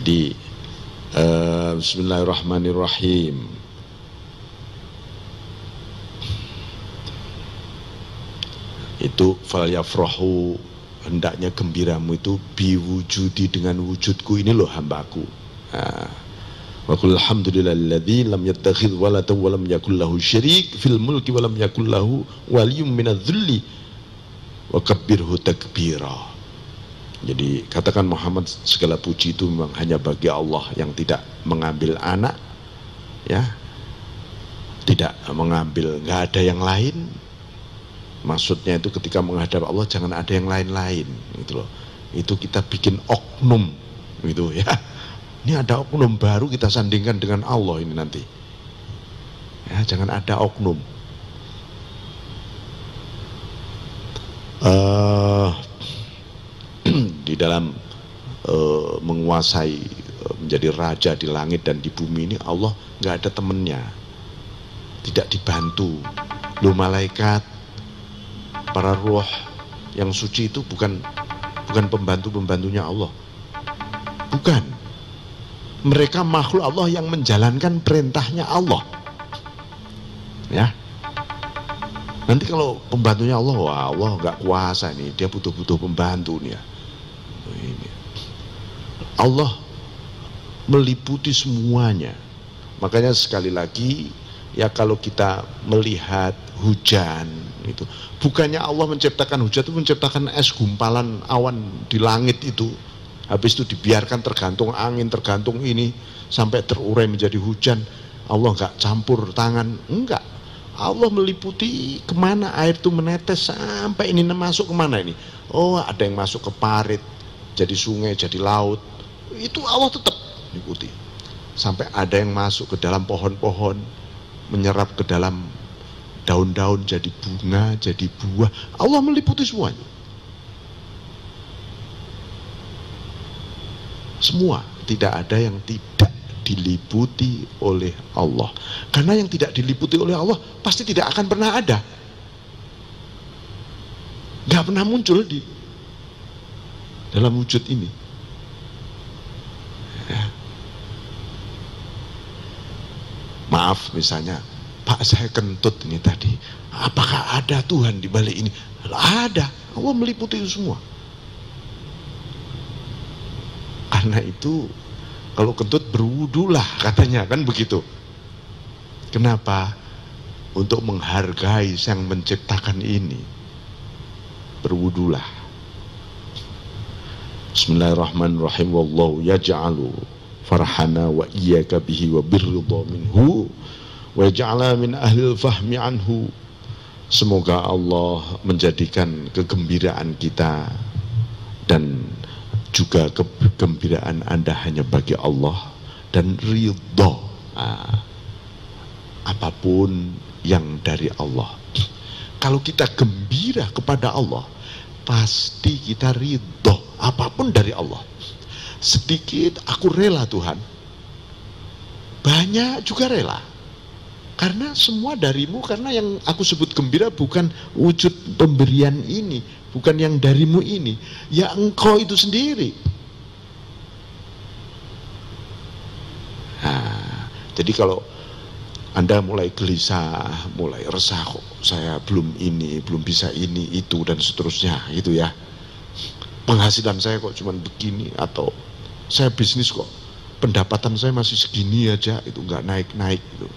Jadi bismillahirrahmanirrahim. Itu fal yafrahu, hendaknya gembiramu itu biwujudi, dengan wujudku ini loh hambaku. Wa qul alhamdulillahilladzi lam yattakhidz walatan wa lam yakul lahu syarik fil mulki wa lam yakul lahu waliyyun minadh-dhulli wa kabbirhu takbira. Jadi katakan Muhammad, segala puji itu memang hanya bagi Allah yang tidak mengambil anak, ya, tidak mengambil, nggak ada yang lain. Maksudnya itu ketika menghadap Allah jangan ada yang lain-lain, gitu loh. Itu kita bikin oknum, gitu ya. Ini ada oknum baru kita sandingkan dengan Allah ini nanti. Ya, jangan ada oknum. Di dalam menguasai, menjadi raja di langit dan di bumi ini, Allah nggak ada temennya, tidak dibantu. Lu malaikat, para ruh yang suci itu bukan pembantunya Allah, bukan. Mereka makhluk Allah yang menjalankan perintahnya Allah, ya. Nanti kalau pembantunya Allah, wah Allah nggak kuasa nih, dia butuh pembantu nih ya. Ini. Allah meliputi semuanya. Makanya sekali lagi ya, kalau kita melihat hujan itu, bukannya Allah menciptakan hujan itu menciptakan es gumpalan awan di langit itu, habis itu dibiarkan tergantung angin, tergantung ini sampai terurai menjadi hujan. Allah nggak campur tangan, enggak. Allah meliputi kemana air itu menetes sampai ini masuk kemana ini. Oh, ada yang masuk ke parit, jadi sungai, jadi laut. Itu Allah tetap meliputi. Sampai ada yang masuk ke dalam pohon-pohon, menyerap ke dalam daun-daun, jadi bunga, jadi buah. Allah meliputi semuanya. Semua, tidak ada yang tidak diliputi oleh Allah. Karena yang tidak diliputi oleh Allah pasti tidak akan pernah ada, nggak pernah muncul di dalam wujud ini, ya. Maaf misalnya, Pak saya kentut ini tadi, apakah ada Tuhan di balik ini? Ada, Allah meliputi itu semua. Karena itu kalau kentut berwudulah katanya, kan begitu. Kenapa? Untuk menghargai yang menciptakan ini, berwudulah. Bismillahirrahmanirrahim. Wallahu yaj'alu farhana wa iyyaka bihi wa birridha minhu wa yaj'ala min ahlil fahmi anhu. Semoga Allah menjadikan kegembiraan kita dan juga kegembiraan Anda hanya bagi Allah, dan ridho apapun yang dari Allah. Kalau kita gembira kepada Allah, pasti kita ridho apapun dari Allah. Sedikit aku rela Tuhan, banyak juga rela, karena semua darimu. Karena yang aku sebut gembira bukan wujud pemberian ini, bukan yang darimu ini, ya engkau itu sendiri. Nah, jadi kalau Anda mulai gelisah, mulai resah, kok saya belum ini, belum bisa ini, itu, dan seterusnya, gitu ya. Penghasilan saya kok cuma begini, atau saya bisnis kok pendapatan saya masih segini aja, itu nggak naik-naik, gitu.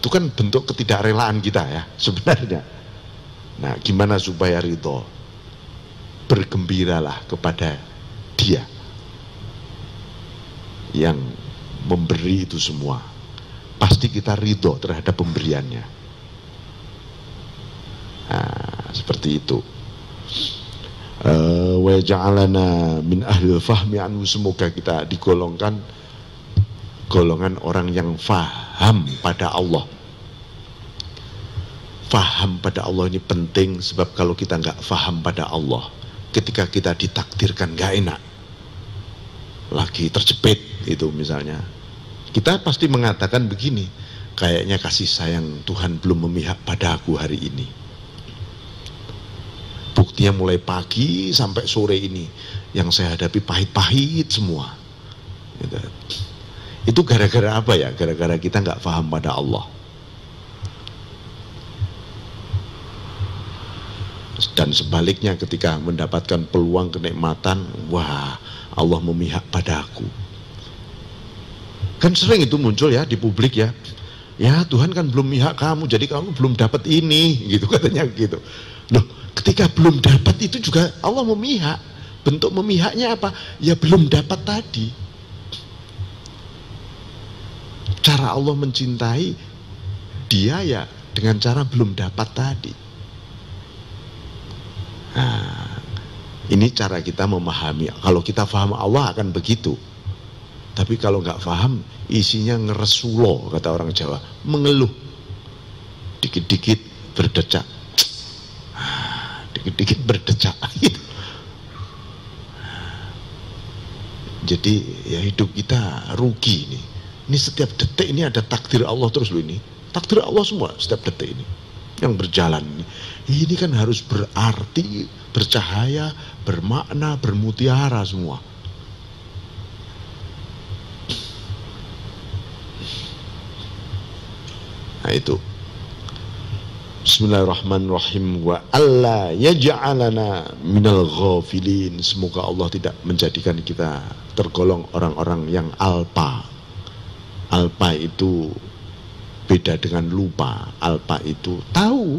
Itu kan bentuk ketidakrelaan kita ya sebenarnya. Nah, gimana supaya ridho? Bergembiralah kepada Dia yang memberi itu semua. Pasti kita ridho terhadap pemberiannya. Nah, seperti itu. Wa ja'alana min ahlil fahmi anhu, semoga kita digolongkan golongan orang yang faham pada Allah. Faham pada Allah ini penting, sebab kalau kita nggak faham pada Allah, ketika kita ditakdirkan nggak enak, lagi terjepit itu misalnya, kita pasti mengatakan begini, kayaknya kasih sayang Tuhan belum memihak pada aku hari ini. Buktinya mulai pagi sampai sore ini yang saya hadapi pahit-pahit semua. Gitu. Itu gara-gara apa ya? Gara-gara kita nggak paham pada Allah. Dan sebaliknya ketika mendapatkan peluang kenikmatan, wah, Allah memihak padaku. Kan sering itu muncul ya di publik ya. Ya Tuhan kan belum mihak kamu, jadi kamu belum dapat ini, gitu katanya gitu. Loh, ketika belum dapat itu juga Allah memihak. Bentuk memihaknya apa? Ya belum dapat tadi. Cara Allah mencintai dia ya dengan cara belum dapat tadi. Nah, ini cara kita memahami. Kalau kita paham Allah akan begitu. Tapi kalau nggak paham, isinya ngeresulo, kata orang Jawa, mengeluh, dikit-dikit berdecak, dikit-dikit berdecak. Gitu. Jadi ya hidup kita rugi nih. Ini setiap detik ini ada takdir Allah terus loh ini. Takdir Allah semua setiap detik ini yang berjalan ini. Ini kan harus berarti, bercahaya, bermakna, bermutiara semua. Nah itu. Bismillahirrahmanirrahim. Wa alla yaj'alana minal ghafilin. Semoga Allah tidak menjadikan kita tergolong orang-orang yang alpa. Alpa itu beda dengan lupa. Alpa itu tahu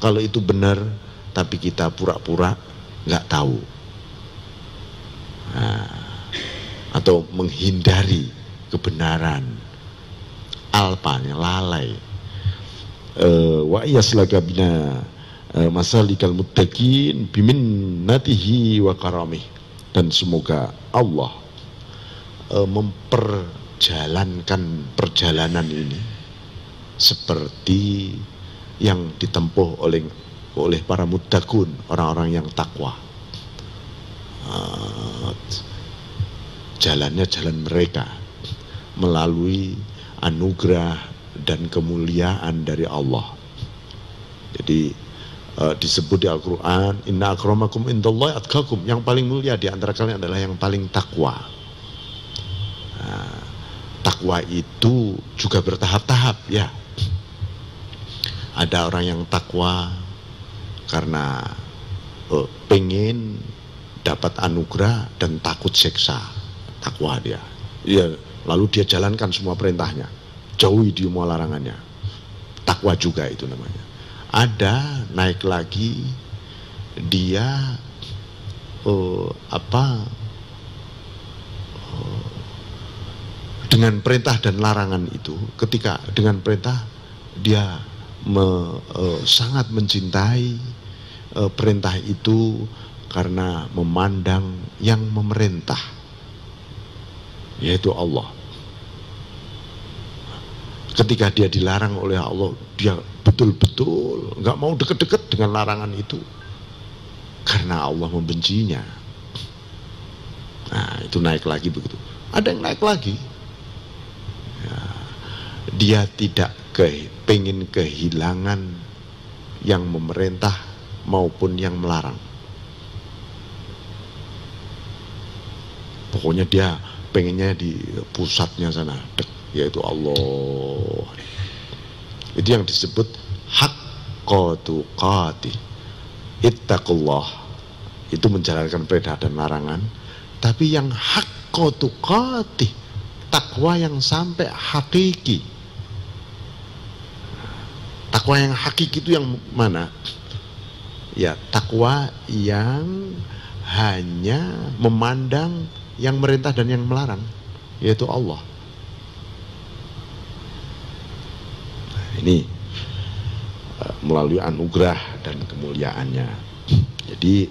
kalau itu benar, tapi kita pura-pura nggak tahu. Nah, atau menghindari kebenaran. Alpanya lalai. Wa yaslaka bina masalikal muttaqin biminnatihi wa karamih. Dan semoga Allah memperjalankan perjalanan ini seperti yang ditempuh oleh para muttaqun, orang-orang yang takwa. Jalannya jalan mereka melalui anugerah dan kemuliaan dari Allah. Jadi disebut di Al-Quran, inna akramakum indallahi atqakum, yang paling mulia di antara kalian adalah yang paling takwa. Nah, takwa itu juga bertahap-tahap ya. Ada orang yang takwa karena pengen dapat anugerah dan takut siksa, takwa dia. Ya, lalu dia jalankan semua perintahnya, jauhi dia semua larangannya. Takwa juga itu namanya. Ada naik lagi dia dengan perintah dan larangan itu, ketika dengan perintah dia sangat mencintai perintah itu karena memandang yang memerintah, yaitu Allah. Ketika dia dilarang oleh Allah, dia betul-betul nggak mau deket-deket dengan larangan itu karena Allah membencinya. Nah, itu naik lagi begitu. Ada yang naik lagi. Ya, dia tidak pengen kehilangan yang memerintah maupun yang melarang. Pokoknya dia pengennya di pusatnya sana, yaitu Allah. Itu yang disebut haqqa tuqatih. Ittaqullah, itu menjalankan perintah dan larangan. Tapi yang haqqa tuqatih, takwa yang sampai hakiki. Takwa yang hakiki itu yang mana? Ya, takwa yang hanya memandang yang merintah dan yang melarang, yaitu Allah. Ini melalui anugerah dan kemuliaannya. Jadi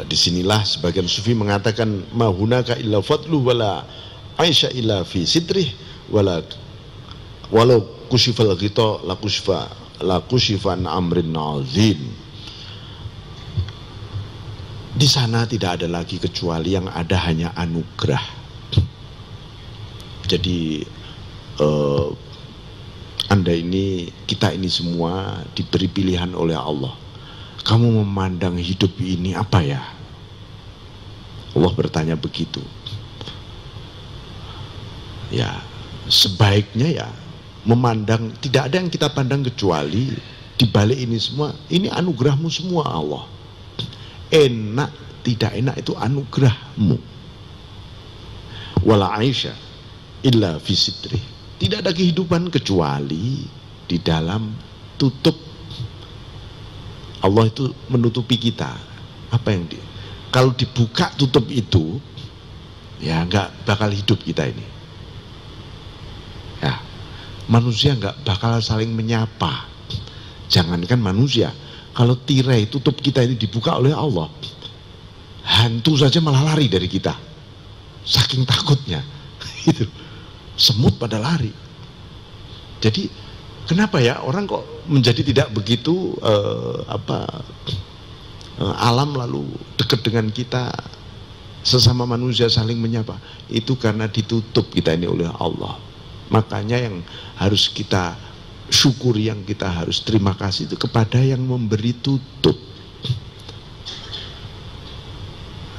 disinilah sebagian sufi mengatakan mahunaka illa fadluh wala aisha illa fi sidrih wala walau kushifal ghita la kushifan amrin azim. Di sana tidak ada lagi kecuali yang ada hanya anugerah. Jadi Anda ini, kita ini semua diberi pilihan oleh Allah. Kamu memandang hidup ini apa ya? Allah bertanya begitu. Ya, sebaiknya ya memandang, tidak ada yang kita pandang kecuali di balik ini semua, ini anugerahmu semua Allah. Enak tidak enak itu anugerahmu. Wala aisha illa fi sidri. Tidak ada kehidupan kecuali di dalam tutup. Allah itu menutupi kita. Apa yang kalau dibuka tutup itu, ya nggak bakal hidup kita ini. Ya, manusia nggak bakal saling menyapa. Jangankan manusia, kalau tirai tutup kita ini dibuka oleh Allah, hantu saja malah lari dari kita, saking takutnya. Itu semut pada lari. Jadi kenapa ya orang kok menjadi tidak begitu alam lalu dekat dengan kita, sesama manusia saling menyapa? Itu karena ditutup kita ini oleh Allah. Makanya yang harus kita syukuri, yang kita harus terima kasih itu kepada yang memberi tutup.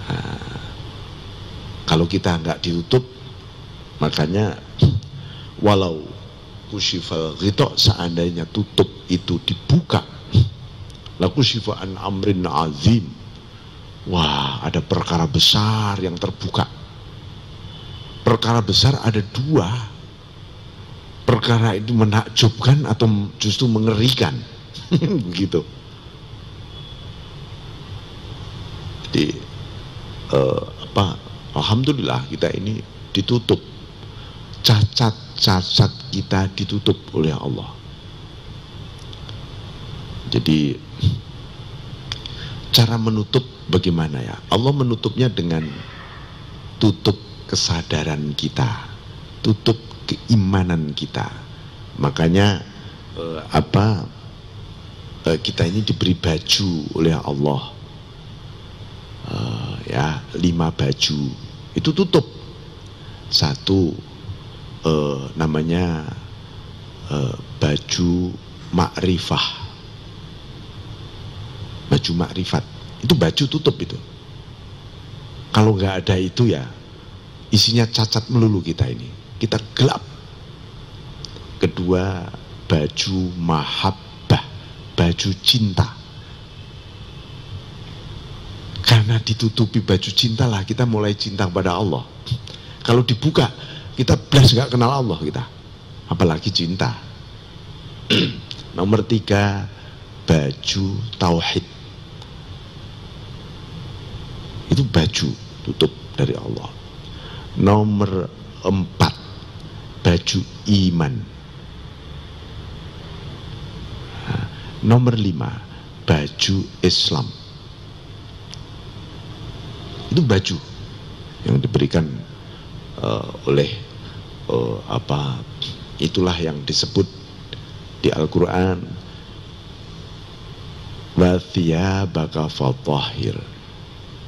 Nah, kalau kita nggak ditutup, makanya walau kusyifal ghita, seandainya tutup itu dibuka, la kusyifa an amrin azim, wah ada perkara besar yang terbuka. Perkara besar ada dua. Perkara itu menakjubkan atau justru mengerikan. Begitu. Jadi alhamdulillah kita ini ditutup. Cacat kita ditutup oleh Allah. Jadi cara menutup bagaimana ya? Allah menutupnya dengan tutup kesadaran kita, tutup keimanan kita. Makanya kita ini diberi baju oleh Allah, ya 5 baju itu tutup. Satu namanya baju makrifah, baju makrifat, itu baju tutup itu. Kalau nggak ada itu ya isinya cacat melulu kita ini, kita gelap. Kedua, baju mahabbah, baju cinta. Karena ditutupi baju cinta lah kita mulai cinta kepada Allah. Kalau dibuka, kita blas nggak kenal Allah kita, apalagi cinta. Nomor 3, baju tauhid. Itu baju tutup dari Allah. Nomor 4, baju iman. Nomor 5, baju Islam. Itu baju yang diberikan oleh itulah yang disebut di Al-Quran, wa thiyabaka fatahhir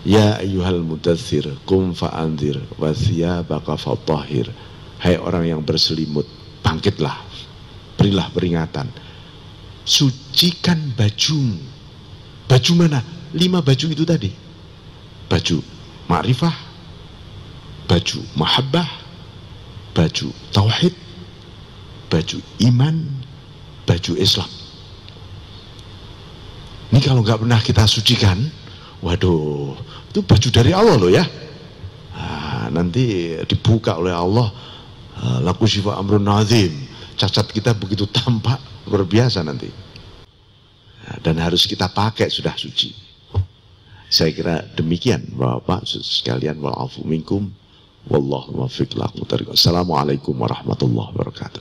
ya ayyuhal mudaththir qum fa'anzir wa thiyabaka fatahhir. Hai orang yang berselimut, bangkitlah, berilah peringatan, sucikan bajumu. Baju mana? 5 baju itu tadi. Baju ma'rifah, baju mahabbah, baju tauhid, baju iman, baju Islam. Ini kalau nggak pernah kita sucikan, waduh, itu baju dari Allah loh ya. Nah, nanti dibuka oleh Allah, laku syifa amrun azim, cacat kita begitu tampak luar biasa nanti. Nah, dan harus kita pakai sudah suci. Saya kira demikian Bapak sekalian, wal afu minkum wallahu muwaffiq. Assalamualaikum warahmatullahi wabarakatuh.